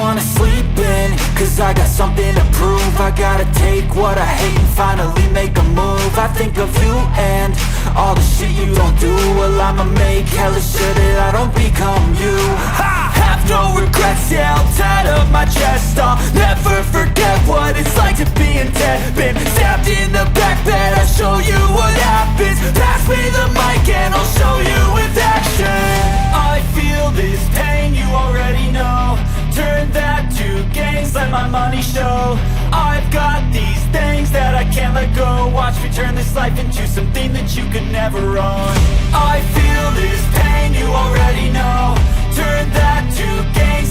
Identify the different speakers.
Speaker 1: wanna sleep in, cause I got something to prove. I gotta take what I hate and finally make a move. I think of you and all the shit you don't do. Well, I'ma make hella sure that I don't become you. I have no regrets, yeah, I'll tie up my chest. I'll never forget what it's like to be in debt. Been stabbed in the back bed, I'll show you what happens. Pass me the mic and I'll show you with action. I feel this pain, you already know. Turn that to gains, let my money show. I've got these things that I can't let go. Watch me turn this life into something that you could never own. I feel this pain, you already know. Turn that to gains,